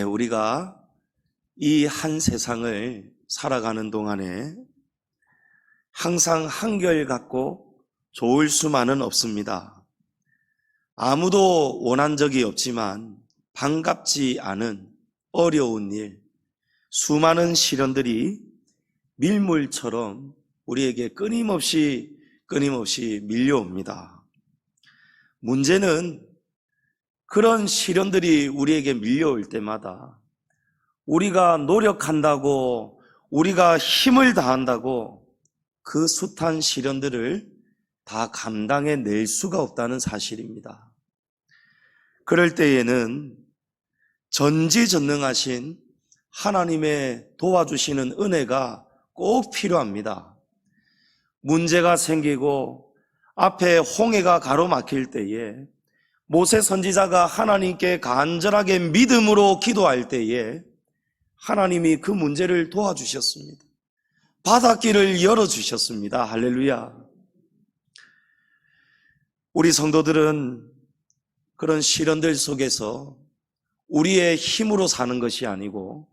우리가 이 한 세상을 살아가는 동안에 항상 한결같고 좋을 수만은 없습니다. 아무도 원한 적이 없지만 반갑지 않은 어려운 일, 수많은 시련들이 밀물처럼 우리에게 끊임없이 밀려옵니다. 문제는 그런 시련들이 우리에게 밀려올 때마다 우리가 노력한다고, 우리가 힘을 다한다고 그 숱한 시련들을 다 감당해 낼 수가 없다는 사실입니다. 그럴 때에는 전지전능하신 하나님의 도와주시는 은혜가 꼭 필요합니다. 문제가 생기고 앞에 홍해가 가로막힐 때에 모세 선지자가 하나님께 간절하게 믿음으로 기도할 때에 하나님이 그 문제를 도와주셨습니다. 바닷길을 열어주셨습니다. 할렐루야. 우리 성도들은 그런 시련들 속에서 우리의 힘으로 사는 것이 아니고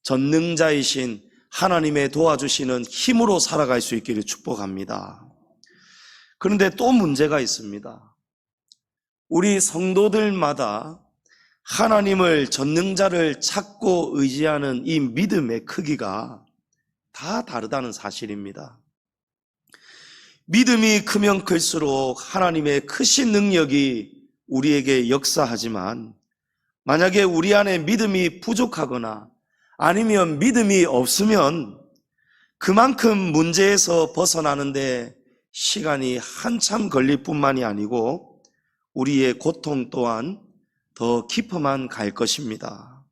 전능자이신 하나님의 도와주시는 힘으로 살아갈 수 있기를 축복합니다. 그런데 또 문제가 있습니다. 우리 성도들마다 하나님을, 전능자를 찾고 의지하는 이 믿음의 크기가 다 다르다는 사실입니다. 믿음이 크면 클수록 하나님의 크신 능력이 우리에게 역사하지만 만약에 우리 안에 믿음이 부족하거나 아니면 믿음이 없으면 그만큼 문제에서 벗어나는데 시간이 한참 걸릴 뿐만이 아니고 우리의 고통 또한 더 깊어만 갈 것입니다.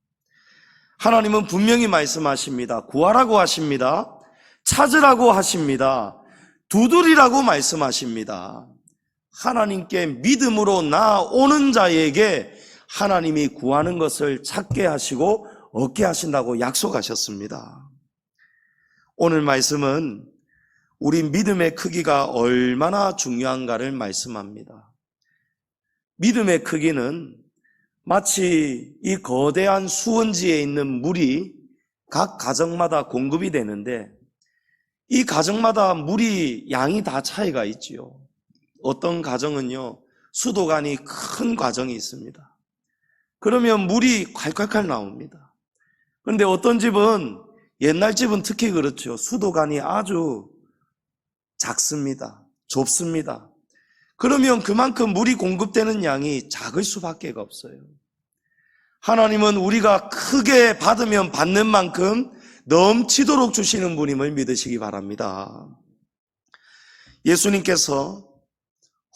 하나님은 분명히 말씀하십니다. 구하라고 하십니다. 찾으라고 하십니다. 두드리라고 말씀하십니다. 하나님께 믿음으로 나아오는 자에게 하나님이 구하는 것을 찾게 하시고 얻게 하신다고 약속하셨습니다. 오늘 말씀은 우리 믿음의 크기가 얼마나 중요한가를 말씀합니다. 믿음의 크기는 마치 이 거대한 수원지에 있는 물이 각 가정마다 공급이 되는데 이 가정마다 물이 양이 다 차이가 있지요. 어떤 가정은요, 수도관이 큰 가정이 있습니다. 그러면 물이 콸콸콸 나옵니다. 그런데 어떤 집은, 옛날 집은 특히 그렇죠. 수도관이 아주 작습니다. 좁습니다. 그러면 그만큼 물이 공급되는 양이 작을 수밖에 없어요. 하나님은 우리가 크게 받으면 받는 만큼 넘치도록 주시는 분임을 믿으시기 바랍니다. 예수님께서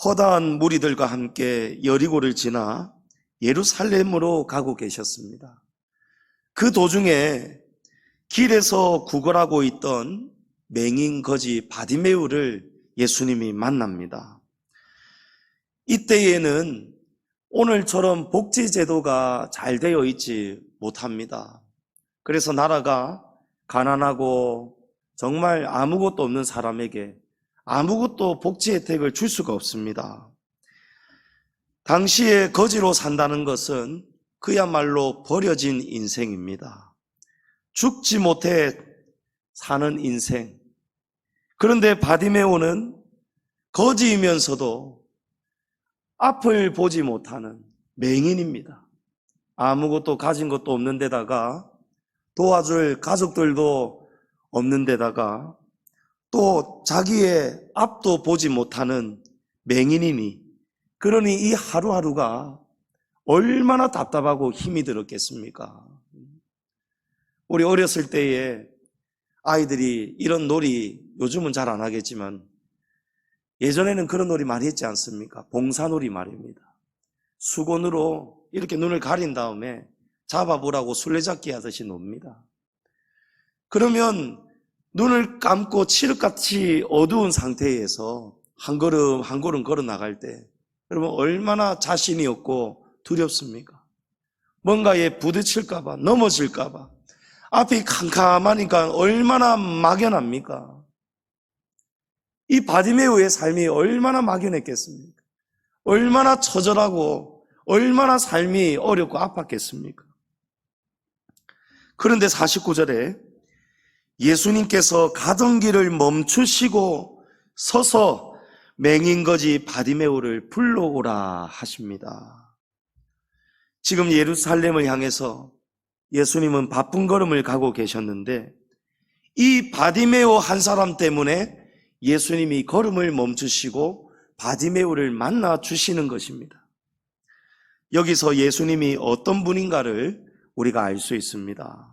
허다한 무리들과 함께 여리고를 지나 예루살렘으로 가고 계셨습니다. 그 도중에 길에서 구걸하고 있던 맹인 거지 바디메우를 예수님이 만납니다. 이때에는 오늘처럼 복지제도가 잘 되어 있지 못합니다. 그래서 나라가 가난하고 정말 아무것도 없는 사람에게 아무것도 복지 혜택을 줄 수가 없습니다. 당시에 거지로 산다는 것은 그야말로 버려진 인생입니다. 죽지 못해 사는 인생. 그런데 바디메오는 거지이면서도 앞을 보지 못하는 맹인입니다. 아무것도 가진 것도 없는 데다가 도와줄 가족들도 없는 데다가 또 자기의 앞도 보지 못하는 맹인이니, 그러니 이 하루하루가 얼마나 답답하고 힘이 들었겠습니까? 우리 어렸을 때에 아이들이 이런 놀이, 요즘은 잘 안 하겠지만 예전에는 그런 놀이 많이 했지 않습니까? 봉사놀이 말입니다. 수건으로 이렇게 눈을 가린 다음에 잡아보라고 술래잡기 하듯이 놉니다. 그러면 눈을 감고 칠흑같이 어두운 상태에서 한 걸음 한 걸음 걸어 나갈 때 여러분 얼마나 자신이 없고 두렵습니까? 뭔가에 부딪힐까봐, 넘어질까봐, 앞이 캄캄하니까 얼마나 막연합니까? 이 바디메오의 삶이 얼마나 막연했겠습니까? 얼마나 처절하고 얼마나 삶이 어렵고 아팠겠습니까? 그런데 49절에 예수님께서 가던 길을 멈추시고 서서 맹인거지 바디메오를 불러오라 하십니다. 지금 예루살렘을 향해서 예수님은 바쁜 걸음을 가고 계셨는데 이 바디메오 한 사람 때문에 예수님이 걸음을 멈추시고 바디메오를 만나 주시는 것입니다. 여기서 예수님이 어떤 분인가를 우리가 알 수 있습니다.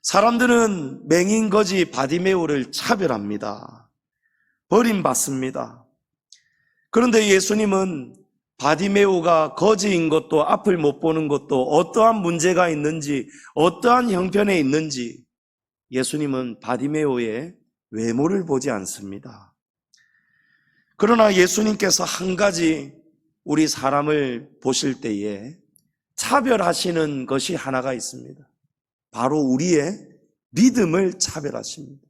사람들은 맹인거지 바디메오를 차별합니다. 버림받습니다. 그런데 예수님은 바디메오가 거지인 것도 앞을 못 보는 것도 어떠한 문제가 있는지 어떠한 형편에 있는지 예수님은 바디메오의 외모를 보지 않습니다. 그러나 예수님께서 한 가지 우리 사람을 보실 때에 차별하시는 것이 하나가 있습니다. 바로 우리의 믿음을 차별하십니다.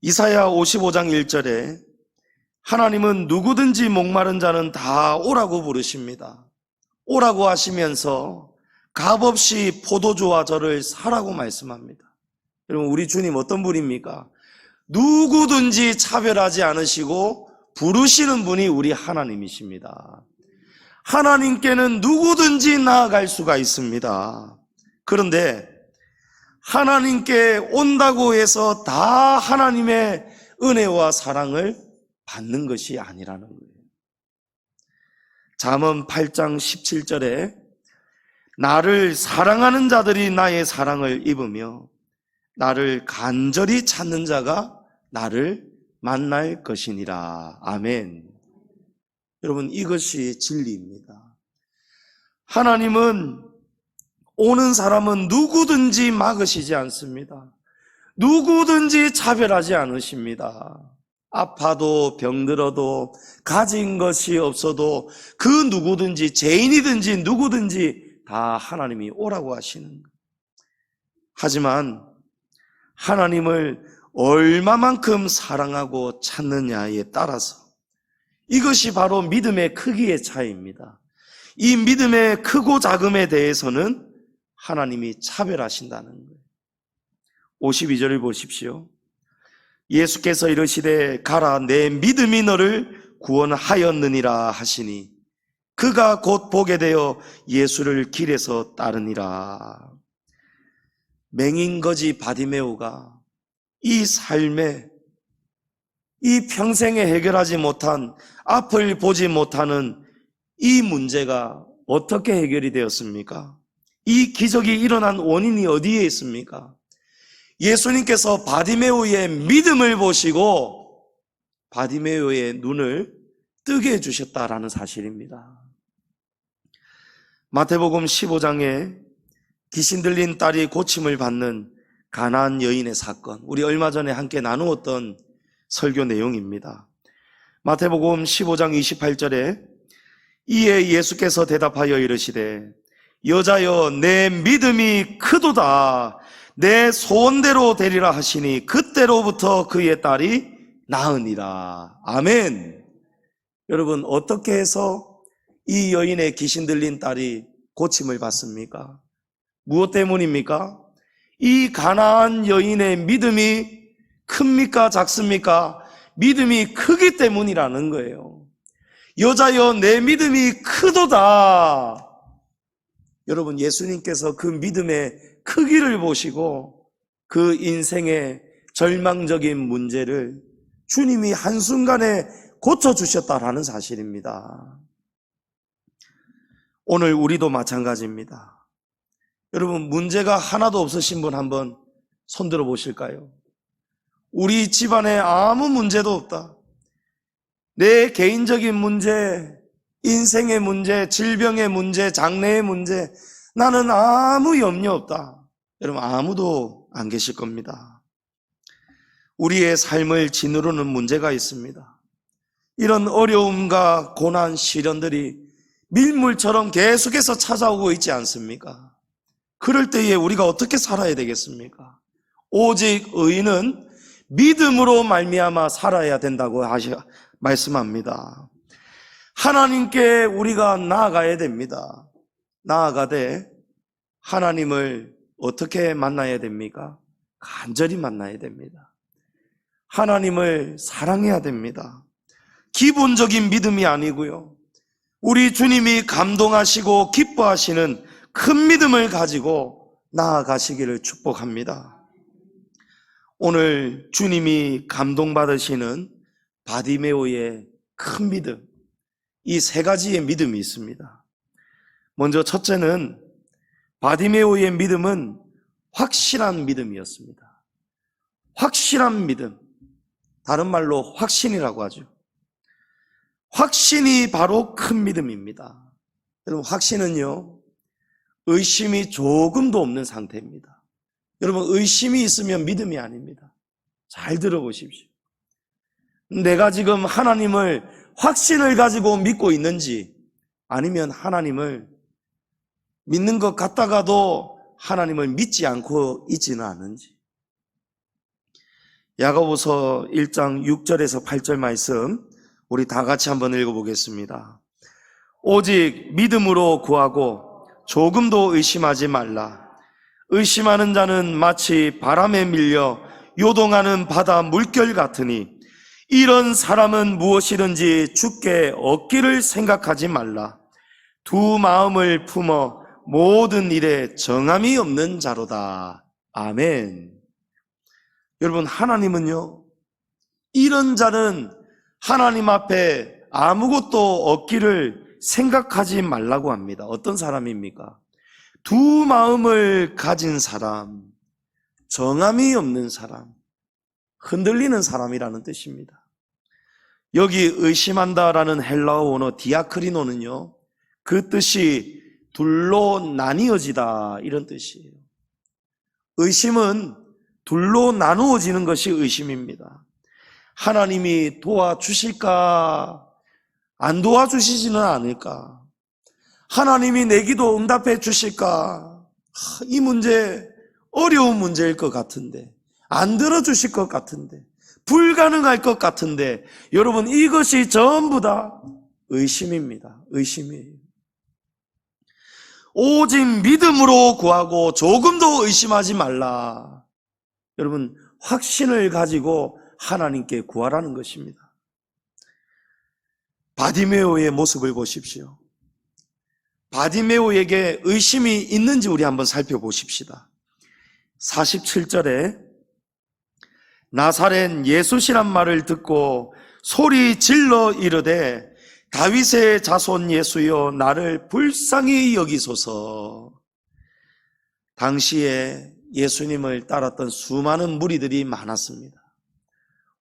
이사야 55장 1절에 하나님은 누구든지 목마른 자는 다 오라고 부르십니다. 오라고 하시면서 값없이 포도주와 저를 사라고 말씀합니다. 여러분, 우리 주님 어떤 분입니까? 누구든지 차별하지 않으시고 부르시는 분이 우리 하나님이십니다. 하나님께는 누구든지 나아갈 수가 있습니다. 그런데 하나님께 온다고 해서 다 하나님의 은혜와 사랑을 받는 것이 아니라는 거예요. 잠언 8장 17절에 나를 사랑하는 자들이 나의 사랑을 입으며 나를 간절히 찾는 자가 나를 만날 것이니라. 아멘. 여러분, 이것이 진리입니다. 하나님은 오는 사람은 누구든지 막으시지 않습니다. 누구든지 차별하지 않으십니다. 아파도 병들어도 가진 것이 없어도 그 누구든지 죄인이든지 누구든지 다 하나님이 오라고 하시는 거예요. 하지만 하나님을 얼마만큼 사랑하고 찾느냐에 따라서 이것이 바로 믿음의 크기의 차이입니다. 이 믿음의 크고 작음에 대해서는 하나님이 차별하신다는 거예요. 52절을 보십시오. 예수께서 이르시되 가라 내 믿음이 너를 구원하였느니라 하시니 그가 곧 보게 되어 예수를 길에서 따르니라. 맹인거지 바디메오가 이 삶에 이 평생에 해결하지 못한 앞을 보지 못하는 이 문제가 어떻게 해결이 되었습니까? 이 기적이 일어난 원인이 어디에 있습니까? 예수님께서 바디메오의 믿음을 보시고 바디메오의 눈을 뜨게 해주셨다라는 사실입니다. 마태복음 15장에 귀신 들린 딸이 고침을 받는 가나안 여인의 사건, 우리 얼마 전에 함께 나누었던 설교 내용입니다. 마태복음 15장 28절에 이에 예수께서 대답하여 이르시되 여자여 내 믿음이 크도다 내 소원대로 되리라 하시니 그때로부터 그의 딸이 나으니라. 아멘. 여러분, 어떻게 해서 이 여인의 귀신 들린 딸이 고침을 받습니까? 무엇 때문입니까? 이 가나안 여인의 믿음이 큽니까? 작습니까? 믿음이 크기 때문이라는 거예요. 여자여 내 믿음이 크도다. 여러분, 예수님께서 그 믿음의 크기를 보시고 그 인생의 절망적인 문제를 주님이 한순간에 고쳐주셨다라는 사실입니다. 오늘 우리도 마찬가지입니다. 여러분, 문제가 하나도 없으신 분 한번 손들어 보실까요? 우리 집안에 아무 문제도 없다. 내 개인적인 문제, 인생의 문제, 질병의 문제, 장래의 문제, 나는 아무 염려 없다. 여러분, 아무도 안 계실 겁니다. 우리의 삶을 지누르는 문제가 있습니다. 이런 어려움과 고난, 시련들이 밀물처럼 계속해서 찾아오고 있지 않습니까? 그럴 때에 우리가 어떻게 살아야 되겠습니까? 오직 의인은 믿음으로 말미암아 살아야 된다고 말씀합니다. 하나님께 우리가 나아가야 됩니다. 나아가되 하나님을 어떻게 만나야 됩니까? 간절히 만나야 됩니다. 하나님을 사랑해야 됩니다. 기본적인 믿음이 아니고요. 우리 주님이 감동하시고 기뻐하시는 큰 믿음을 가지고 나아가시기를 축복합니다. 오늘 주님이 감동받으시는 바디메오의 큰 믿음, 이 세 가지의 믿음이 있습니다. 먼저 첫째는 바디메오의 믿음은 확실한 믿음이었습니다. 확실한 믿음, 다른 말로 확신이라고 하죠. 확신이 바로 큰 믿음입니다. 여러분, 확신은요, 의심이 조금도 없는 상태입니다. 여러분, 의심이 있으면 믿음이 아닙니다. 잘 들어보십시오. 내가 지금 하나님을 확신을 가지고 믿고 있는지, 아니면 하나님을 믿는 것 같다가도 하나님을 믿지 않고 있지는 않은지. 야고보서 1장 6절에서 8절 말씀 우리 다 같이 한번 읽어보겠습니다. 오직 믿음으로 구하고 조금도 의심하지 말라. 의심하는 자는 마치 바람에 밀려 요동하는 바다 물결 같으니 이런 사람은 무엇이든지 주께 얻기를 생각하지 말라. 두 마음을 품어 모든 일에 정함이 없는 자로다. 아멘. 여러분, 하나님은요, 이런 자는 하나님 앞에 아무것도 얻기를 생각하지 말라고 합니다. 어떤 사람입니까? 두 마음을 가진 사람, 정함이 없는 사람, 흔들리는 사람이라는 뜻입니다. 여기 의심한다라는 헬라어 원어 디아크리노는요, 그 뜻이 둘로 나뉘어지다 이런 뜻이에요. 의심은 둘로 나누어지는 것이 의심입니다. 하나님이 도와주실까? 안 도와주시지는 않을까? 하나님이 내 기도 응답해 주실까? 이 문제 어려운 문제일 것 같은데, 안 들어주실 것 같은데, 불가능할 것 같은데, 여러분, 이것이 전부 다 의심입니다. 의심이에요. 오직 믿음으로 구하고 조금도 의심하지 말라. 여러분, 확신을 가지고 하나님께 구하라는 것입니다. 바디메오의 모습을 보십시오. 바디메오에게 의심이 있는지 우리 한번 살펴보십시다. 47절에 나사렛 예수시란 말을 듣고 소리 질러 이르되 다윗의 자손 예수여 나를 불쌍히 여기소서. 당시에 예수님을 따랐던 수많은 무리들이 많았습니다.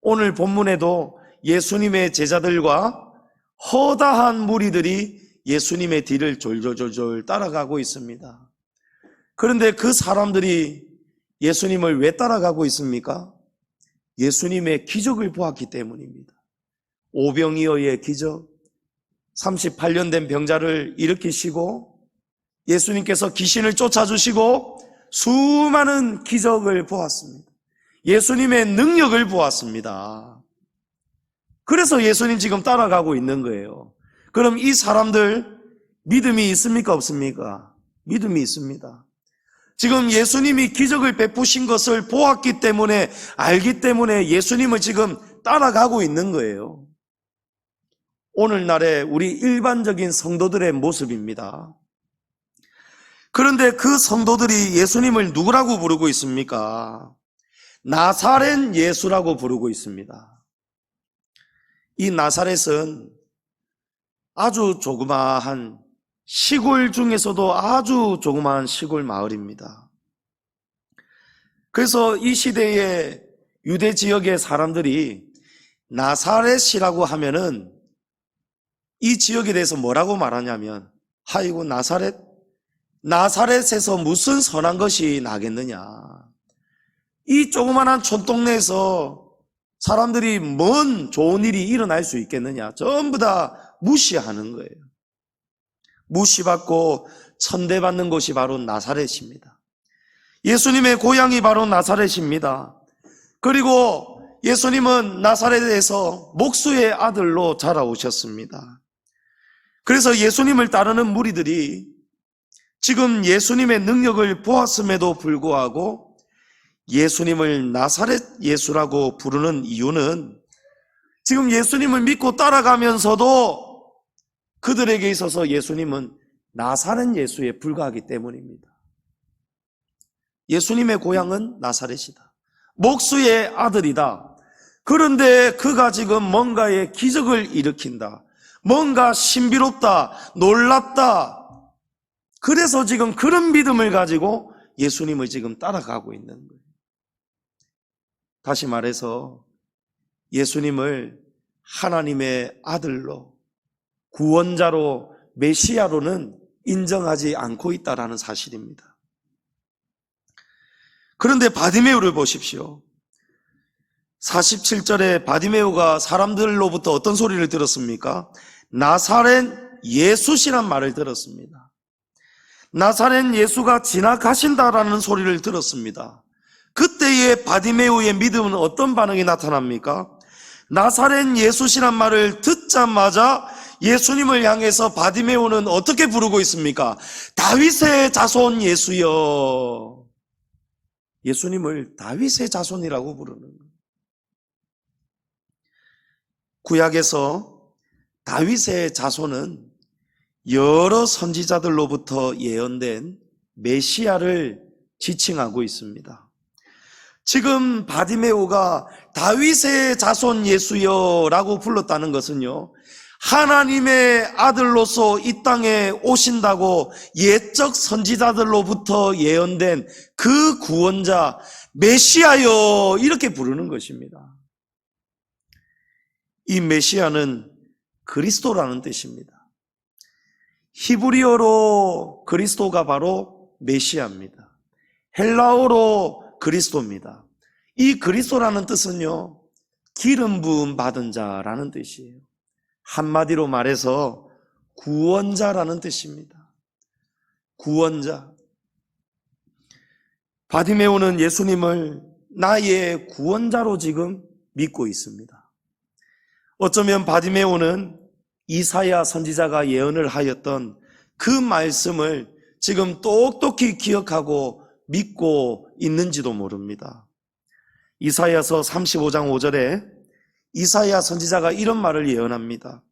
오늘 본문에도 예수님의 제자들과 허다한 무리들이 예수님의 뒤를 졸졸졸졸 따라가고 있습니다. 그런데 그 사람들이 예수님을 왜 따라가고 있습니까? 예수님의 기적을 보았기 때문입니다. 오병이어의 기적, 38년 된 병자를 일으키시고 예수님께서 귀신을 쫓아주시고 수많은 기적을 보았습니다. 예수님의 능력을 보았습니다. 그래서 예수님 지금 따라가고 있는 거예요. 그럼 이 사람들 믿음이 있습니까? 없습니까? 믿음이 있습니다. 지금 예수님이 기적을 베푸신 것을 보았기 때문에, 알기 때문에 예수님을 지금 따라가고 있는 거예요. 오늘날의 우리 일반적인 성도들의 모습입니다. 그런데 그 성도들이 예수님을 누구라고 부르고 있습니까? 나사렛 예수라고 부르고 있습니다. 이 나사렛은 아주 조그마한 시골 중에서도 아주 조그마한 시골 마을입니다. 그래서 이 시대의 유대 지역의 사람들이 나사렛이라고 하면은 이 지역에 대해서 뭐라고 말하냐면, 아이고 나사렛에서 무슨 선한 것이 나겠느냐, 이 조그만한 촌동네에서 사람들이 뭔 좋은 일이 일어날 수 있겠느냐, 전부 다 무시하는 거예요. 무시받고 천대받는 곳이 바로 나사렛입니다. 예수님의 고향이 바로 나사렛입니다. 그리고 예수님은 나사렛에서 목수의 아들로 자라오셨습니다. 그래서 예수님을 따르는 무리들이 지금 예수님의 능력을 보았음에도 불구하고 예수님을 나사렛 예수라고 부르는 이유는 지금 예수님을 믿고 따라가면서도 그들에게 있어서 예수님은 나사렛 예수에 불과하기 때문입니다. 예수님의 고향은 나사렛이다. 목수의 아들이다. 그런데 그가 지금 뭔가의 기적을 일으킨다. 뭔가 신비롭다, 놀랍다. 그래서 지금 그런 믿음을 가지고 예수님을 지금 따라가고 있는 거예요. 다시 말해서 예수님을 하나님의 아들로, 구원자로, 메시아로는 인정하지 않고 있다라는 사실입니다. 그런데 바디메오를 보십시오. 47절에 바디메오가 사람들로부터 어떤 소리를 들었습니까? 나사렛 예수시란 말을 들었습니다. 나사렛 예수가 지나가신다라는 소리를 들었습니다. 그때의 바디메오의 믿음은 어떤 반응이 나타납니까? 나사렛 예수시란 말을 듣자마자 예수님을 향해서 바디메오는 어떻게 부르고 있습니까? 다윗의 자손 예수여. 예수님을 다윗의 자손이라고 부르는 거예요. 구약에서 다윗의 자손은 여러 선지자들로부터 예언된 메시아를 지칭하고 있습니다. 지금 바디메오가 다윗의 자손 예수여라고 불렀다는 것은요, 하나님의 아들로서 이 땅에 오신다고 옛적 선지자들로부터 예언된 그 구원자 메시아여 이렇게 부르는 것입니다. 이 메시아는 그리스도라는 뜻입니다. 히브리어로 그리스도가 바로 메시아입니다. 헬라어로 그리스도입니다. 이 그리스도라는 뜻은요, 기름 부음 받은 자라는 뜻이에요. 한마디로 말해서 구원자라는 뜻입니다. 구원자. 바디메오는 예수님을 나의 구원자로 지금 믿고 있습니다. 어쩌면 바디메오는 이사야 선지자가 예언을 하였던 그 말씀을 지금 똑똑히 기억하고 믿고 있는지도 모릅니다. 이사야서 35장 5절에 이사야 선지자가 이런 말을 예언합니다.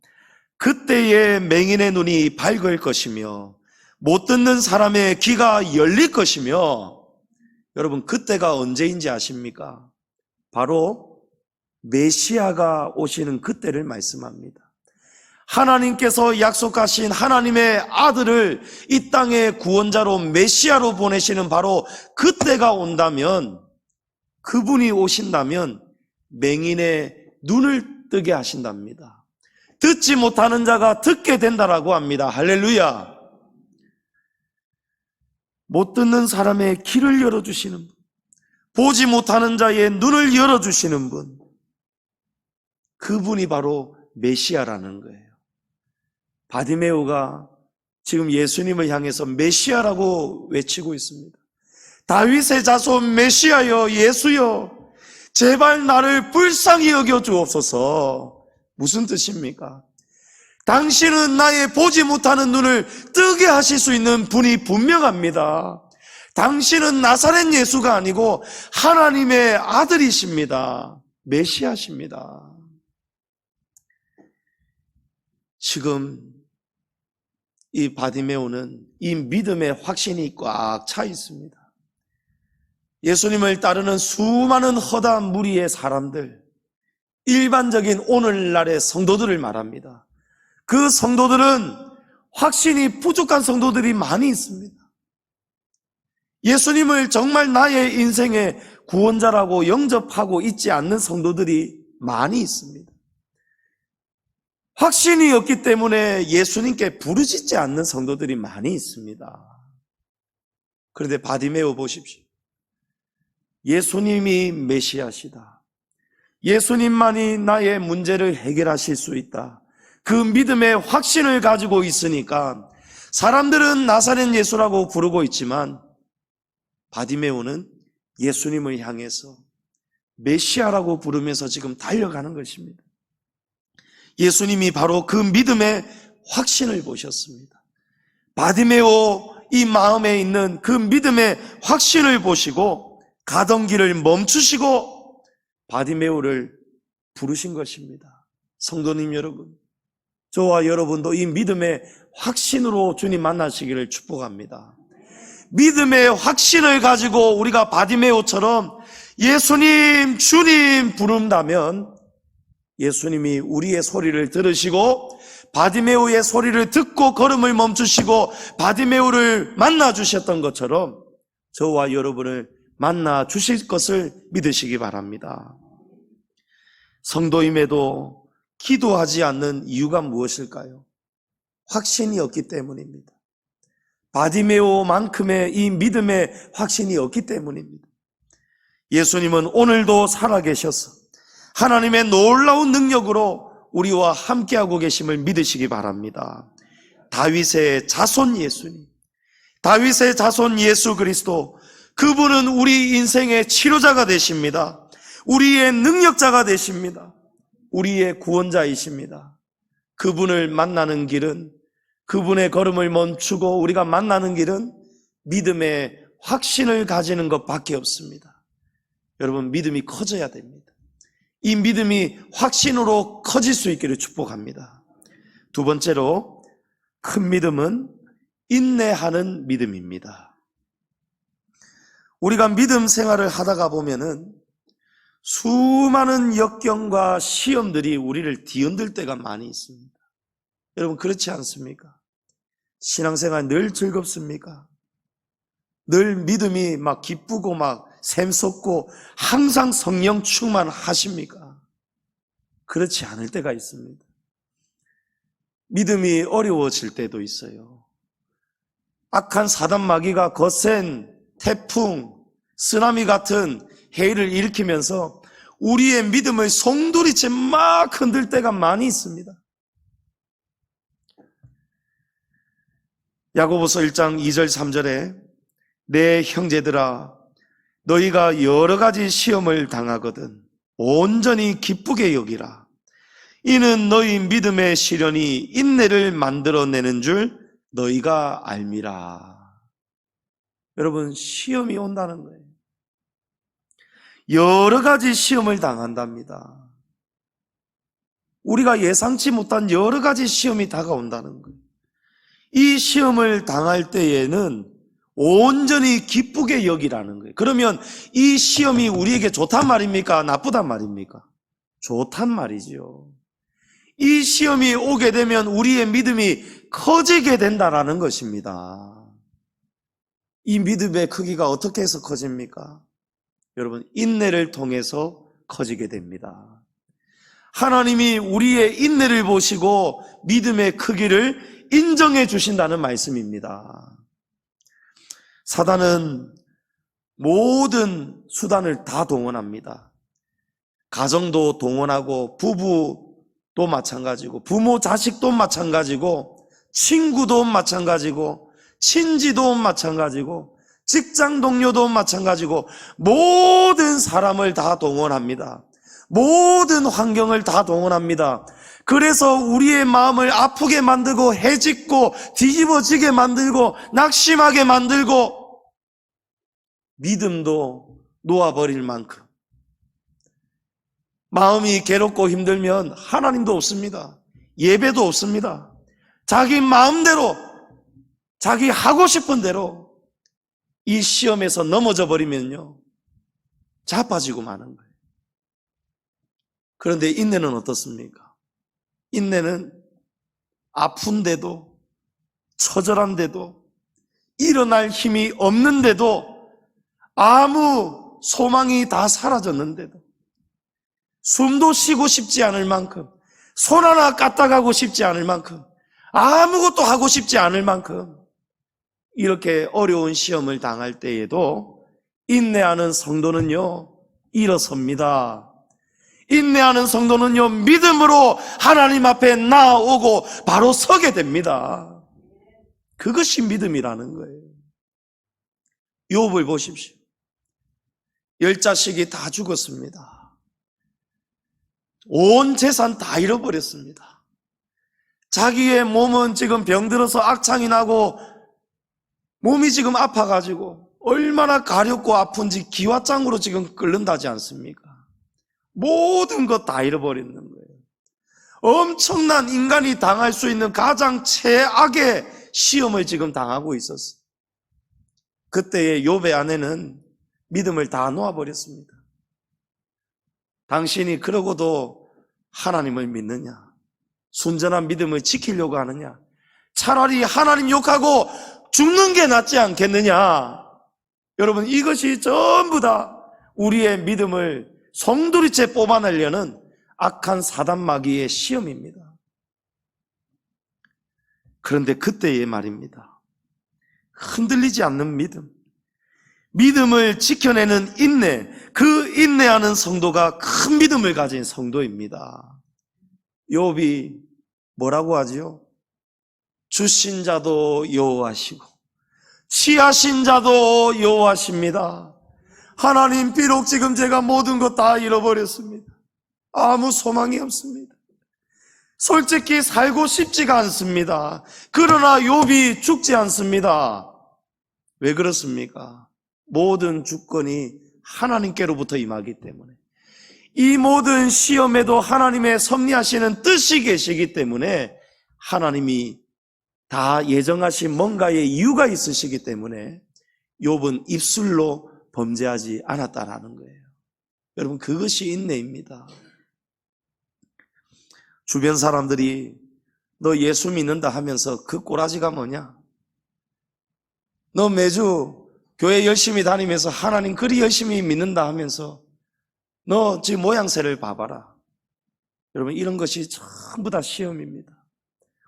그때의 맹인의 눈이 밝을 것이며 못 듣는 사람의 귀가 열릴 것이며, 여러분 그때가 언제인지 아십니까? 바로 메시아가 오시는 그때를 말씀합니다. 하나님께서 약속하신 하나님의 아들을 이 땅의 구원자로 메시아로 보내시는 바로 그때가 온다면, 그분이 오신다면 맹인의 눈을 뜨게 하신답니다. 듣지 못하는 자가 듣게 된다라고 합니다. 할렐루야. 못 듣는 사람의 귀를 열어주시는 분, 보지 못하는 자의 눈을 열어주시는 분, 그분이 바로 메시아라는 거예요. 바디메오가 지금 예수님을 향해서 메시아라고 외치고 있습니다. 다윗의 자손 메시아여, 예수여, 제발 나를 불쌍히 여겨 주옵소서. 무슨 뜻입니까? 당신은 나의 보지 못하는 눈을 뜨게 하실 수 있는 분이 분명합니다. 당신은 나사렛 예수가 아니고 하나님의 아들이십니다. 메시아십니다. 지금 이 바디메오는 이 믿음의 확신이 꽉 차 있습니다. 예수님을 따르는 수많은 허다한 무리의 사람들, 일반적인 오늘날의 성도들을 말합니다. 그 성도들은 확신이 부족한 성도들이 많이 있습니다. 예수님을 정말 나의 인생의 구원자라고 영접하고 있지 않는 성도들이 많이 있습니다. 확신이 없기 때문에 예수님께 부르짖지 않는 성도들이 많이 있습니다. 그런데 바디메오 보십시오. 예수님이 메시아시다. 예수님만이 나의 문제를 해결하실 수 있다. 그 믿음의 확신을 가지고 있으니까 사람들은 나사렛 예수라고 부르고 있지만 바디메오는 예수님을 향해서 메시아라고 부르면서 지금 달려가는 것입니다. 예수님이 바로 그 믿음의 확신을 보셨습니다. 바디메오 이 마음에 있는 그 믿음의 확신을 보시고 가던 길을 멈추시고 바디메오를 부르신 것입니다. 성도님 여러분, 저와 여러분도 이 믿음의 확신으로 주님 만나시기를 축복합니다. 믿음의 확신을 가지고 우리가 바디메오처럼 예수님, 주님 부른다면 예수님이 우리의 소리를 들으시고 바디메오의 소리를 듣고 걸음을 멈추시고 바디메오를 만나 주셨던 것처럼 저와 여러분을 만나 주실 것을 믿으시기 바랍니다. 성도임에도 기도하지 않는 이유가 무엇일까요? 확신이 없기 때문입니다. 바디메오만큼의 이 믿음의 확신이 없기 때문입니다. 예수님은 오늘도 살아계셔서 하나님의 놀라운 능력으로 우리와 함께하고 계심을 믿으시기 바랍니다. 다윗의 자손 예수님, 다윗의 자손 예수 그리스도, 그분은 우리 인생의 치료자가 되십니다. 우리의 능력자가 되십니다. 우리의 구원자이십니다. 그분을 만나는 길은, 그분의 걸음을 멈추고 우리가 만나는 길은 믿음의 확신을 가지는 것밖에 없습니다. 여러분, 믿음이 커져야 됩니다. 이 믿음이 확신으로 커질 수 있기를 축복합니다. 두 번째로, 큰 믿음은 인내하는 믿음입니다. 우리가 믿음 생활을 하다가 보면은 수많은 역경과 시험들이 우리를 뒤흔들 때가 많이 있습니다. 여러분, 그렇지 않습니까? 신앙생활 늘 즐겁습니까? 늘 믿음이 막 기쁘고 막 샘솟고 항상 성령 충만하십니까? 그렇지 않을 때가 있습니다. 믿음이 어려워질 때도 있어요. 악한 사단 마귀가 거센 태풍, 쓰나미 같은 해일을 일으키면서 우리의 믿음을 송두리째 막 흔들 때가 많이 있습니다. 야고보서 1장 2절 3절에 내 형제들아, 너희가 여러 가지 시험을 당하거든 온전히 기쁘게 여기라. 이는 너희 믿음의 시련이 인내를 만들어내는 줄 너희가 알미라. 여러분, 시험이 온다는 거예요. 여러 가지 시험을 당한답니다. 우리가 예상치 못한 여러 가지 시험이 다가온다는 거예요. 이 시험을 당할 때에는 온전히 기쁘게 여기라는 거예요. 그러면 이 시험이 우리에게 좋단 말입니까? 나쁘단 말입니까? 좋단 말이죠. 이 시험이 오게 되면 우리의 믿음이 커지게 된다라는 것입니다. 이 믿음의 크기가 어떻게 해서 커집니까? 여러분, 인내를 통해서 커지게 됩니다. 하나님이 우리의 인내를 보시고 믿음의 크기를 인정해 주신다는 말씀입니다. 사단은 모든 수단을 다 동원합니다. 가정도 동원하고 부부도 마찬가지고 부모 자식도 마찬가지고 친구도 마찬가지고 친지도 마찬가지고 직장 동료도 마찬가지고 모든 사람을 다 동원합니다. 모든 환경을 다 동원합니다. 그래서 우리의 마음을 아프게 만들고 해집고 뒤집어지게 만들고 낙심하게 만들고 믿음도 놓아버릴 만큼 마음이 괴롭고 힘들면 하나님도 없습니다. 예배도 없습니다. 자기 마음대로 자기 하고 싶은 대로 이 시험에서 넘어져 버리면요 자빠지고 마는 거예요. 그런데 인내는 어떻습니까? 인내는 아픈데도 처절한데도 일어날 힘이 없는데도 아무 소망이 다 사라졌는데도 숨도 쉬고 싶지 않을 만큼 손 하나 까딱하고 싶지 않을 만큼 아무것도 하고 싶지 않을 만큼 이렇게 어려운 시험을 당할 때에도 인내하는 성도는요 일어섭니다. 인내하는 성도는요 믿음으로 하나님 앞에 나아오고 바로 서게 됩니다. 그것이 믿음이라는 거예요. 욥을 보십시오. 10자식이 다 죽었습니다. 온 재산 다 잃어버렸습니다. 자기의 몸은 지금 병들어서 악창이 나고 몸이 지금 아파가지고 얼마나 가렵고 아픈지 기와장으로 지금 끓는다지 않습니까? 모든 것 다 잃어버리는 거예요. 엄청난 인간이 당할 수 있는 가장 최악의 시험을 지금 당하고 있었어요. 그때의 욥의 아내는 믿음을 다 놓아버렸습니다. 당신이 그러고도 하나님을 믿느냐? 순전한 믿음을 지키려고 하느냐? 차라리 하나님 욕하고 죽는 게 낫지 않겠느냐? 여러분, 이것이 전부 다 우리의 믿음을 송두리째 뽑아내려는 악한 사단 마귀의 시험입니다. 그런데 그때의 말입니다. 흔들리지 않는 믿음, 믿음을 지켜내는 인내, 그 인내하는 성도가 큰 믿음을 가진 성도입니다. 욥이 뭐라고 하지요? 주신 자도 여호와시고 취하신 자도 여호와십니다. 하나님, 비록 지금 제가 모든 것 다 잃어버렸습니다. 아무 소망이 없습니다. 솔직히 살고 싶지가 않습니다. 그러나 욥이 죽지 않습니다. 왜 그렇습니까? 모든 주권이 하나님께로부터 임하기 때문에, 이 모든 시험에도 하나님의 섭리하시는 뜻이 계시기 때문에, 하나님이 다 예정하신 뭔가의 이유가 있으시기 때문에 욥은 입술로 범죄하지 않았다라는 거예요. 여러분, 그것이 인내입니다. 주변 사람들이 너 예수 믿는다 하면서 그 꼬라지가 뭐냐? 너 매주 교회 열심히 다니면서 하나님 그리 열심히 믿는다 하면서 너 지금 모양새를 봐봐라. 여러분, 이런 것이 전부 다 시험입니다.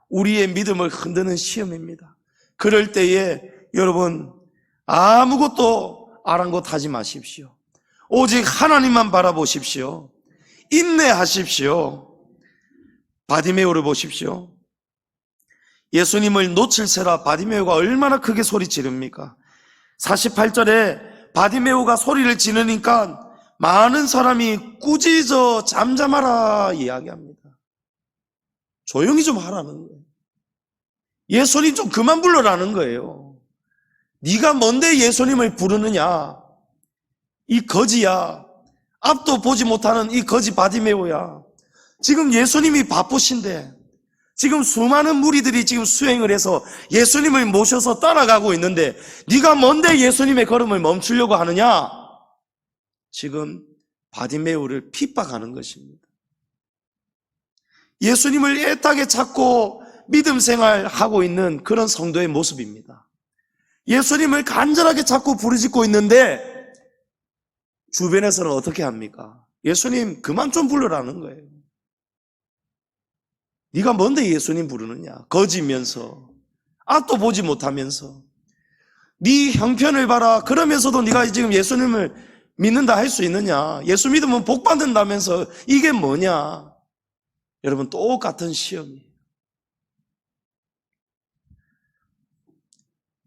우리의 믿음을 흔드는 시험입니다. 그럴 때에 여러분, 아무것도 아랑곳하지 마십시오. 오직 하나님만 바라보십시오. 인내하십시오. 바디메오를 보십시오. 예수님을 놓칠세라 바디메오가 얼마나 크게 소리 지릅니까? 48절에 바디메오가 소리를 지르니까 많은 사람이 꾸짖어 잠잠하라 이야기합니다. 조용히 좀 하라는 거예요. 예수님 좀 그만 불러라는 거예요. 네가 뭔데 예수님을 부르느냐? 이 거지야. 앞도 보지 못하는 이 거지 바디메오야. 지금 예수님이 바쁘신데, 지금 수많은 무리들이 지금 수행을 해서 예수님을 모셔서 따라가고 있는데 네가 뭔데 예수님의 걸음을 멈추려고 하느냐? 지금 바디메오를 핍박하는 것입니다. 예수님을 애타게 찾고 믿음 생활하고 있는 그런 성도의 모습입니다. 예수님을 간절하게 찾고 부르짖고 있는데 주변에서는 어떻게 합니까? 예수님 그만 좀 불러라는 거예요. 네가 뭔데 예수님 부르느냐? 거지면서, 앞도 보지 못하면서, 네 형편을 봐라. 그러면서도 네가 지금 예수님을 믿는다 할 수 있느냐? 예수 믿으면 복 받는다면서 이게 뭐냐? 여러분, 똑같은 시험이에요.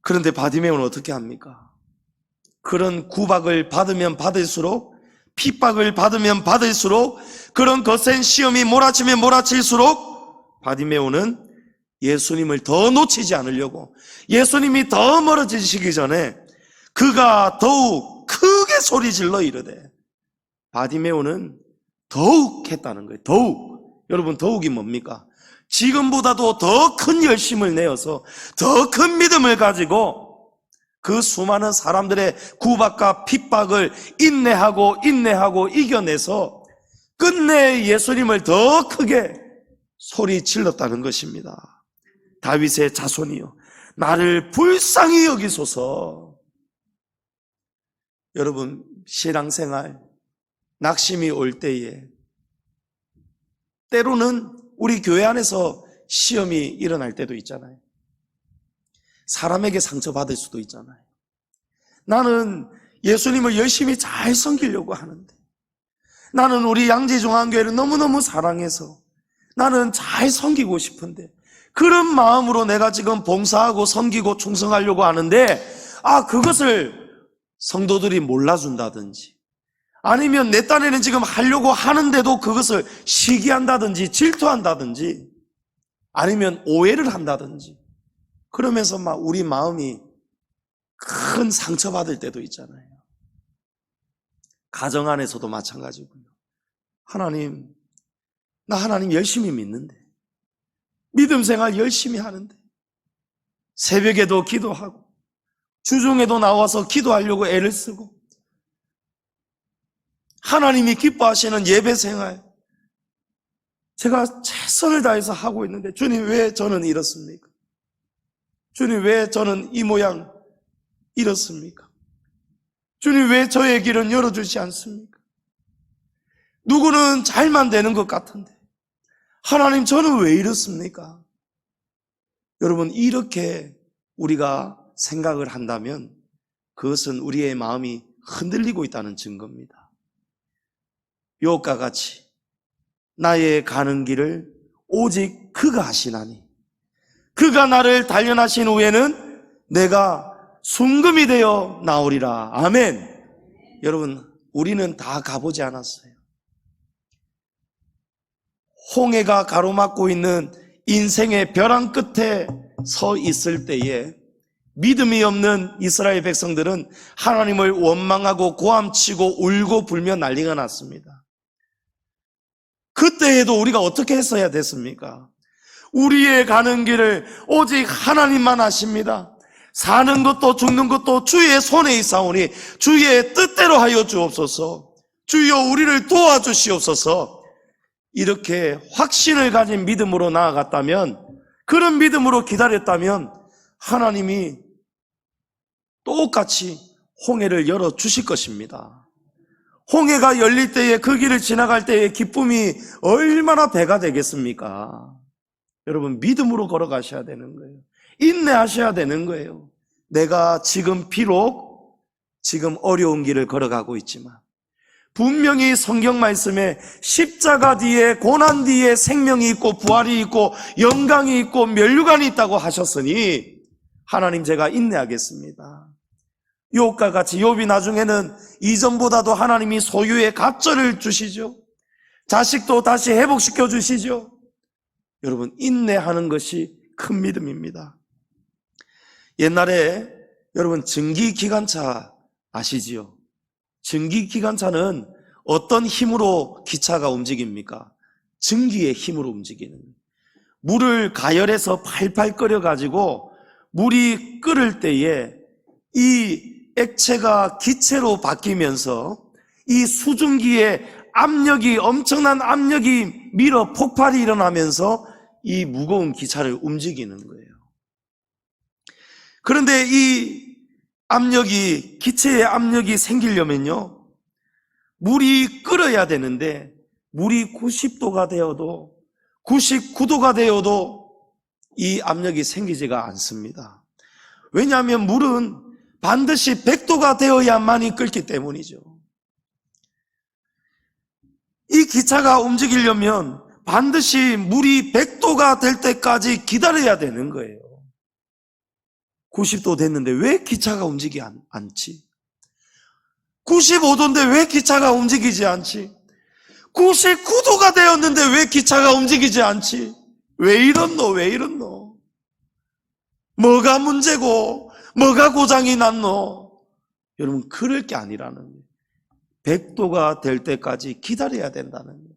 그런데 바디메오는 어떻게 합니까? 그런 구박을 받으면 받을수록, 핍박을 받으면 받을수록, 그런 거센 시험이 몰아치면 몰아칠수록 바디메오는 예수님을 더 놓치지 않으려고, 예수님이 더 멀어지시기 전에 그가 더욱 크게 소리질러 이르되, 바디메오는 더욱 했다는 거예요. 더욱. 여러분, 더욱이 뭡니까? 지금보다도 더 큰 열심을 내어서 더 큰 믿음을 가지고 그 수많은 사람들의 구박과 핍박을 인내하고 이겨내서 끝내 예수님을 더 크게 소리 질렀다는 것입니다. 다윗의 자손이요, 나를 불쌍히 여기소서. 여러분, 신앙생활 낙심이 올 때에 때로는 우리 교회 안에서 시험이 일어날 때도 있잖아요. 사람에게 상처받을 수도 있잖아요. 나는 예수님을 열심히 잘 섬기려고 하는데, 나는 우리 양재중앙교회를 너무너무 사랑해서 나는 잘 섬기고 싶은데, 그런 마음으로 내가 지금 봉사하고 섬기고 충성하려고 하는데, 그것을 성도들이 몰라준다든지, 아니면 내 딴에는 지금 하려고 하는데도 그것을 시기한다든지 질투한다든지, 아니면 오해를 한다든지, 그러면서 막 우리 마음이 큰 상처받을 때도 있잖아요. 가정 안에서도 마찬가지고요. 하나님, 나 하나님 열심히 믿는데, 믿음 생활 열심히 하는데, 새벽에도 기도하고 주중에도 나와서 기도하려고 애를 쓰고 하나님이 기뻐하시는 예배 생활 제가 최선을 다해서 하고 있는데 주님 왜 저는 이렇습니까? 주님 왜 저는 이 모양 이렇습니까? 주님 왜 저의 길은 열어주지 않습니까? 누구는 잘만 되는 것 같은데 하나님 저는 왜 이렇습니까? 여러분 이렇게 우리가 생각을 한다면 그것은 우리의 마음이 흔들리고 있다는 증거입니다. 욥과 같이 나의 가는 길을 오직 그가 하시나니 그가 나를 단련하신 후에는 내가 순금이 되어 나오리라. 아멘. 여러분 우리는 다 가보지 않았어요. 홍해가 가로막고 있는 인생의 벼랑 끝에 서 있을 때에 믿음이 없는 이스라엘 백성들은 하나님을 원망하고 고함치고 울고 불며 난리가 났습니다. 그때에도 우리가 어떻게 했어야 됐습니까? 우리의 가는 길을 오직 하나님만 아십니다. 사는 것도 죽는 것도 주의 손에 있사오니 주의 뜻대로 하여 주옵소서. 주여 우리를 도와주시옵소서. 이렇게 확신을 가진 믿음으로 나아갔다면, 그런 믿음으로 기다렸다면 하나님이 똑같이 홍해를 열어주실 것입니다. 홍해가 열릴 때에 그 길을 지나갈 때의 기쁨이 얼마나 배가 되겠습니까? 여러분 믿음으로 걸어가셔야 되는 거예요. 인내하셔야 되는 거예요. 내가 지금 비록 지금 어려운 길을 걸어가고 있지만 분명히 성경 말씀에 십자가 뒤에 고난 뒤에 생명이 있고 부활이 있고 영광이 있고 면류관이 있다고 하셨으니 하나님 제가 인내하겠습니다. 욥과 같이 욥이 나중에는 이전보다도 하나님이 소유의 갑절을 주시죠. 자식도 다시 회복시켜 주시죠. 여러분 인내하는 것이 큰 믿음입니다. 옛날에 여러분 증기기관차 아시지요? 증기기관차는 어떤 힘으로 기차가 움직입니까? 증기의 힘으로 움직이는, 물을 가열해서 팔팔 끓여가지고 물이 끓을 때에 이 액체가 기체로 바뀌면서 이 수증기의 압력이, 엄청난 압력이 밀어 폭발이 일어나면서 이 무거운 기차를 움직이는 거예요. 그런데 이 압력이, 기체의 압력이 생기려면요, 물이 끓어야 되는데 물이 90도가 되어도 99도가 되어도 이 압력이 생기지가 않습니다. 왜냐하면 물은 반드시 100도가 되어야만이 끓기 때문이죠. 이 기차가 움직이려면 반드시 물이 100도가 될 때까지 기다려야 되는 거예요. 90도 됐는데 왜 기차가 움직이지 않지? 95도인데 왜 기차가 움직이지 않지? 99도가 되었는데 왜 기차가 움직이지 않지? 왜 이렇노? 왜 이렇노? 뭐가 문제고 뭐가 고장이 났노? 여러분 그럴 게 아니라는 거예요. 100도가 될 때까지 기다려야 된다는 거예요.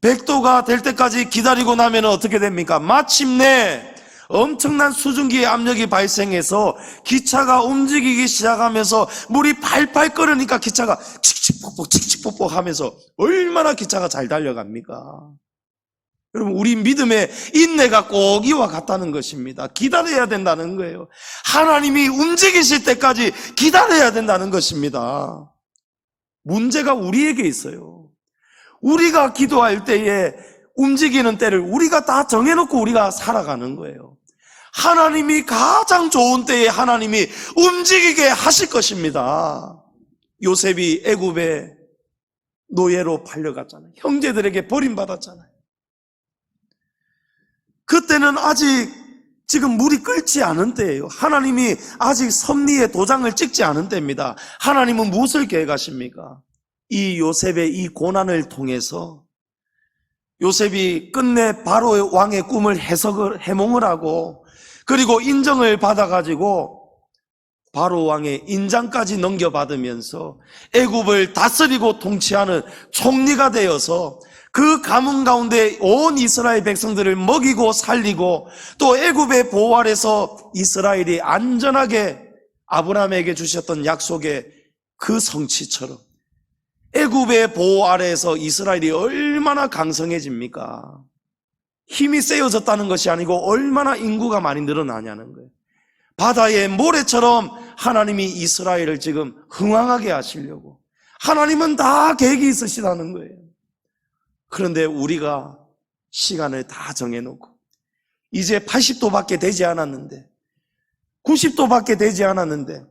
100도가 될 때까지 기다리고 나면 어떻게 됩니까? 마침내 엄청난 수증기의 압력이 발생해서 기차가 움직이기 시작하면서 물이 팔팔 끓으니까 기차가 칙칙폭폭 칙칙폭폭 하면서 얼마나 기차가 잘 달려갑니까? 여러분 우리 믿음의 인내가 꼭 이와 같다는 것입니다. 기다려야 된다는 거예요. 하나님이 움직이실 때까지 기다려야 된다는 것입니다. 문제가 우리에게 있어요. 우리가 기도할 때에 움직이는 때를 우리가 다 정해놓고 우리가 살아가는 거예요. 하나님이 가장 좋은 때에 하나님이 움직이게 하실 것입니다. 요셉이 애굽에 노예로 팔려갔잖아요. 형제들에게 버림받았잖아요. 그때는 아직 지금 물이 끓지 않은 때예요. 하나님이 아직 섭리의 도장을 찍지 않은 때입니다. 하나님은 무엇을 계획하십니까? 이 요셉의 이 고난을 통해서 요셉이 끝내 바로 왕의 꿈을 해몽을 하고 그리고 인정을 받아가지고 바로 왕의 인장까지 넘겨받으면서 애굽을 다스리고 통치하는 총리가 되어서 그 가문 가운데 온 이스라엘 백성들을 먹이고 살리고 또 애굽의 보호 아래서 이스라엘이 안전하게 아브라함에게 주셨던 약속의 그 성취처럼 애굽의 보호 아래에서 이스라엘이 얼마나 강성해집니까? 힘이 세워졌다는 것이 아니고 얼마나 인구가 많이 늘어나냐는 거예요. 바다의 모래처럼 하나님이 이스라엘을 지금 흥왕하게 하시려고 하나님은 다 계획이 있으시다는 거예요. 그런데 우리가 시간을 다 정해놓고 이제 80도밖에 되지 않았는데 90도밖에 되지 않았는데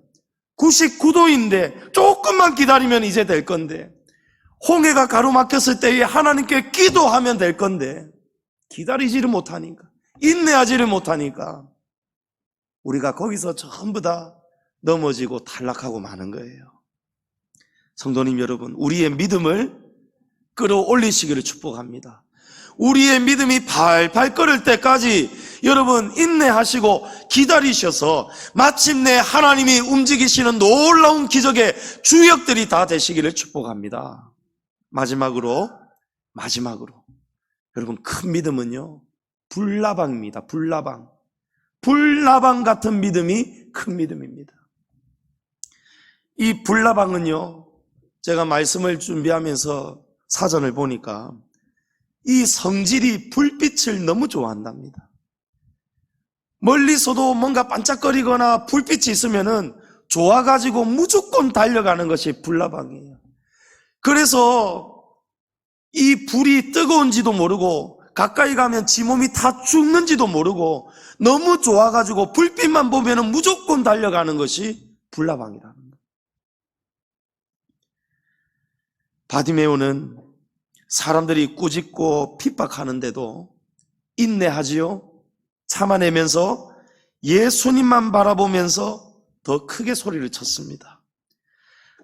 99도인데 조금만 기다리면 이제 될 건데 홍해가 가로막혔을 때에 하나님께 기도하면 될 건데 기다리지를 못하니까 인내하지를 못하니까 우리가 거기서 전부 다 넘어지고 탈락하고 마는 거예요. 성도님 여러분, 우리의 믿음을 끌어올리시기를 축복합니다. 우리의 믿음이 팔팔 끓을 때까지 여러분 인내하시고 기다리셔서 마침내 하나님이 움직이시는 놀라운 기적의 주역들이 다 되시기를 축복합니다. 마지막으로 여러분, 큰 믿음은요 불나방입니다. 불나방 같은 믿음이 큰 믿음입니다. 이 불나방은요, 제가 말씀을 준비하면서 사전을 보니까 이 성질이 불빛을 너무 좋아한답니다. 멀리서도 뭔가 반짝거리거나 불빛이 있으면은 좋아가지고 무조건 달려가는 것이 불나방이에요. 그래서 이 불이 뜨거운지도 모르고 가까이 가면 지 몸이 다 죽는지도 모르고 너무 좋아가지고 불빛만 보면은 무조건 달려가는 것이 불나방이라는 거예요. 바디메오는 사람들이 꾸짖고 핍박하는데도 인내하지요. 참아내면서 예수님만 바라보면서 더 크게 소리를 쳤습니다.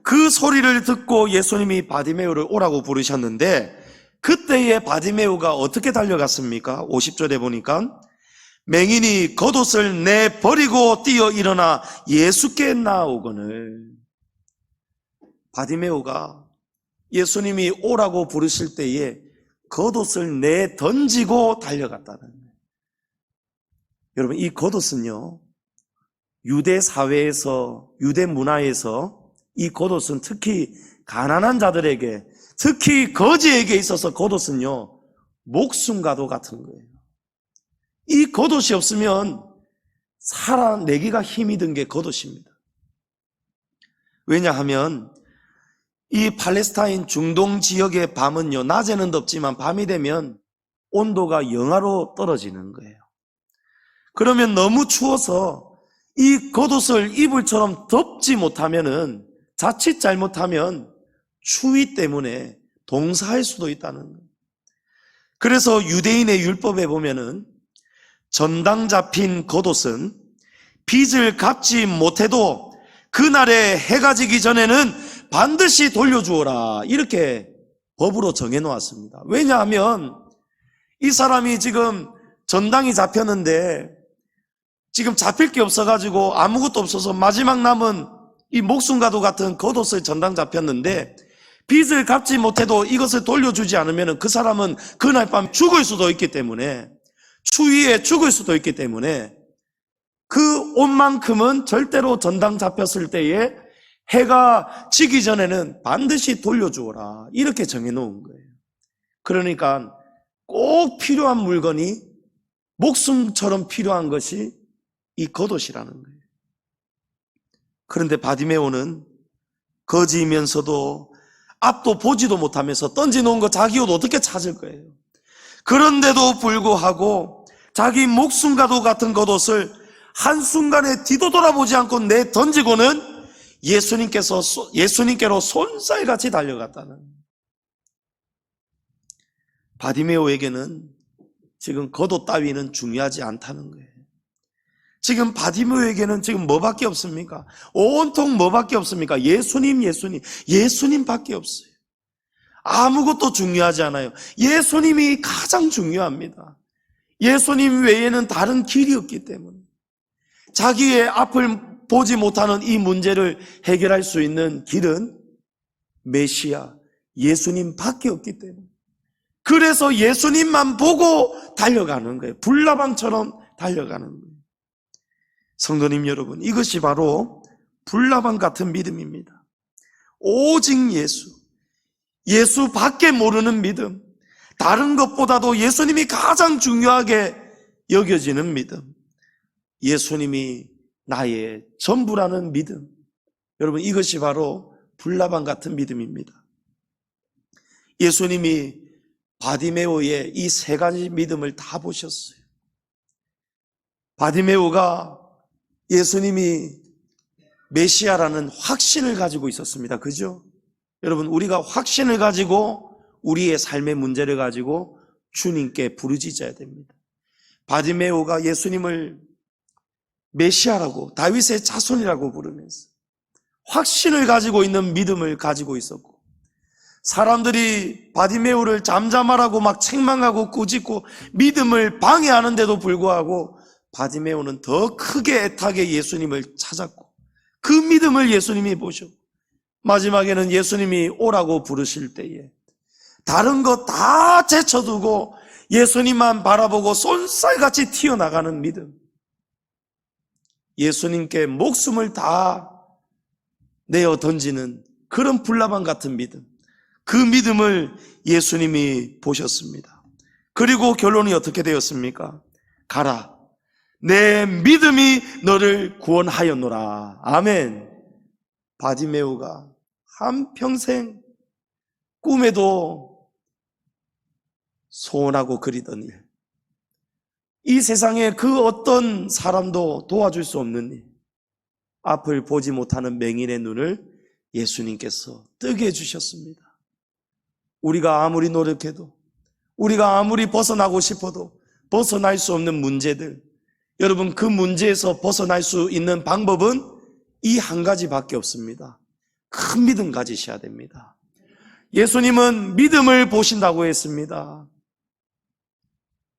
그 소리를 듣고 예수님이 바디메오를 오라고 부르셨는데 그때의 바디메오가 어떻게 달려갔습니까? 50절에 보니까 맹인이 겉옷을 내버리고 뛰어 일어나 예수께 나아오거늘. 바디메오가 예수님이 오라고 부르실 때에 겉옷을 내던지고 달려갔다는 거예요. 여러분, 이 겉옷은요, 유대 사회에서, 유대 문화에서 이 겉옷은 특히 가난한 자들에게, 특히 거지에게 있어서 겉옷은요 목숨과도 같은 거예요. 이 겉옷이 없으면 살아내기가 힘이 든 게 겉옷입니다. 왜냐하면 이 팔레스타인 중동 지역의 밤은요, 낮에는 덥지만 밤이 되면 온도가 영하로 떨어지는 거예요. 그러면 너무 추워서 이 겉옷을 이불처럼 덮지 못하면은 자칫 잘못하면 추위 때문에 동사할 수도 있다는 거예요. 그래서 유대인의 율법에 보면은 전당 잡힌 겉옷은 빚을 갚지 못해도 그날에 해가 지기 전에는 반드시 돌려주어라, 이렇게 법으로 정해놓았습니다. 왜냐하면 이 사람이 지금 전당이 잡혔는데 지금 잡힐 게 없어가지고 아무것도 없어서 마지막 남은 이 목숨과도 같은 겉옷을 전당 잡혔는데 빚을 갚지 못해도 이것을 돌려주지 않으면 그 사람은 그날 밤 죽을 수도 있기 때문에, 추위에 죽을 수도 있기 때문에 그 옷만큼은 절대로 전당 잡혔을 때에 해가 지기 전에는 반드시 돌려주어라, 이렇게 정해놓은 거예요. 그러니까 꼭 필요한 물건이 목숨처럼 필요한 것이 이 겉옷이라는 거예요. 그런데 바디메오는 거지이면서도 앞도 보지도 못하면서 던져놓은 거 자기 옷 어떻게 찾을 거예요. 그런데도 불구하고 자기 목숨과도 같은 겉옷을 한순간에 뒤도 돌아보지 않고 내던지고는 예수님께로 손살같이 달려갔다는. 바디메오에게는 지금 겉옷 따위는 중요하지 않다는 거예요. 지금 바디메오에게는 지금 뭐밖에 없습니까? 온통 뭐밖에 없습니까? 예수님밖에 없어요. 아무것도 중요하지 않아요. 예수님이 가장 중요합니다. 예수님 외에는 다른 길이 없기 때문에 자기의 앞을 보지 못하는 이 문제를 해결할 수 있는 길은 메시아, 예수님 밖에 없기 때문에. 그래서 예수님만 보고 달려가는 거예요. 불나방처럼 달려가는 거예요. 성도님 여러분, 이것이 바로 불나방 같은 믿음입니다. 오직 예수, 예수 밖에 모르는 믿음, 다른 것보다도 예수님이 가장 중요하게 여겨지는 믿음, 예수님이 나의 전부라는 믿음. 여러분, 이것이 바로 불나방 같은 믿음입니다. 예수님이 바디메오의 이 세 가지 믿음을 다 보셨어요. 바디메오가 예수님이 메시아라는 확신을 가지고 있었습니다. 그죠? 여러분, 우리가 확신을 가지고 우리의 삶의 문제를 가지고 주님께 부르짖어야 됩니다. 바디메오가 예수님을 메시아라고, 다윗의 자손이라고 부르면서 확신을 가지고 있는 믿음을 가지고 있었고, 사람들이 바디메오를 잠잠하라고 막 책망하고 꾸짖고 믿음을 방해하는데도 불구하고 바디메오는 더 크게 애타게 예수님을 찾았고, 그 믿음을 예수님이 보셨고, 마지막에는 예수님이 오라고 부르실 때에 다른 거 다 제쳐두고 예수님만 바라보고 쏜살같이 튀어나가는 믿음, 예수님께 목숨을 다 내어 던지는 그런 불나방 같은 믿음, 그 믿음을 예수님이 보셨습니다. 그리고 결론이 어떻게 되었습니까? 가라, 내 믿음이 너를 구원하였노라. 아멘. 바디메오가 한평생 꿈에도 소원하고 그리던 일, 이 세상에 그 어떤 사람도 도와줄 수 없는 일, 앞을 보지 못하는 맹인의 눈을 예수님께서 뜨게 해주셨습니다. 우리가 아무리 노력해도, 우리가 아무리 벗어나고 싶어도 벗어날 수 없는 문제들, 여러분, 그 문제에서 벗어날 수 있는 방법은 이 한 가지밖에 없습니다. 큰 믿음 가지셔야 됩니다. 예수님은 믿음을 보신다고 했습니다.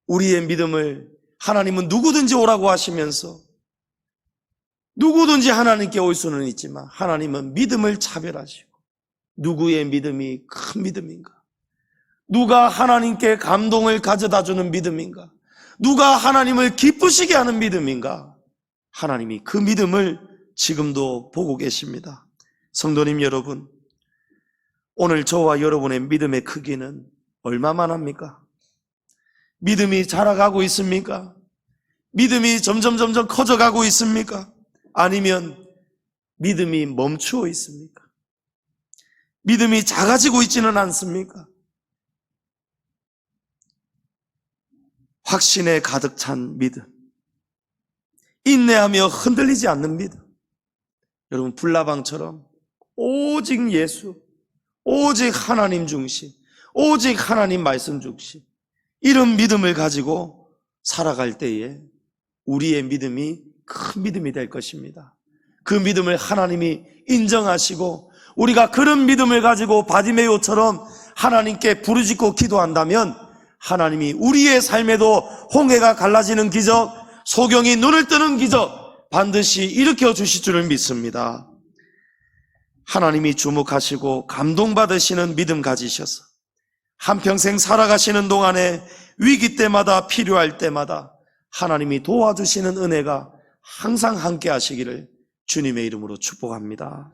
우리의 믿음을 하나님은 누구든지 오라고 하시면서 누구든지 하나님께 올 수는 있지만 하나님은 믿음을 차별하시고, 누구의 믿음이 큰 믿음인가? 누가 하나님께 감동을 가져다주는 믿음인가? 누가 하나님을 기쁘시게 하는 믿음인가? 하나님이 그 믿음을 지금도 보고 계십니다. 성도님 여러분, 오늘 저와 여러분의 믿음의 크기는 얼마만 합니까? 믿음이 자라가고 있습니까? 믿음이 점점 커져가고 있습니까? 아니면 믿음이 멈추어 있습니까? 믿음이 작아지고 있지는 않습니까? 확신에 가득 찬 믿음, 인내하며 흔들리지 않는 믿음, 여러분, 불나방처럼 오직 예수, 오직 하나님 중심, 오직 하나님 말씀 중심, 이런 믿음을 가지고 살아갈 때에 우리의 믿음이 큰 믿음이 될 것입니다. 그 믿음을 하나님이 인정하시고, 우리가 그런 믿음을 가지고 바디메오처럼 하나님께 부르짖고 기도한다면 하나님이 우리의 삶에도 홍해가 갈라지는 기적, 소경이 눈을 뜨는 기적 반드시 일으켜 주실 줄을 믿습니다. 하나님이 주목하시고 감동받으시는 믿음 가지셔서 한평생 살아가시는 동안에 위기 때마다, 필요할 때마다 하나님이 도와주시는 은혜가 항상 함께 하시기를 주님의 이름으로 축복합니다.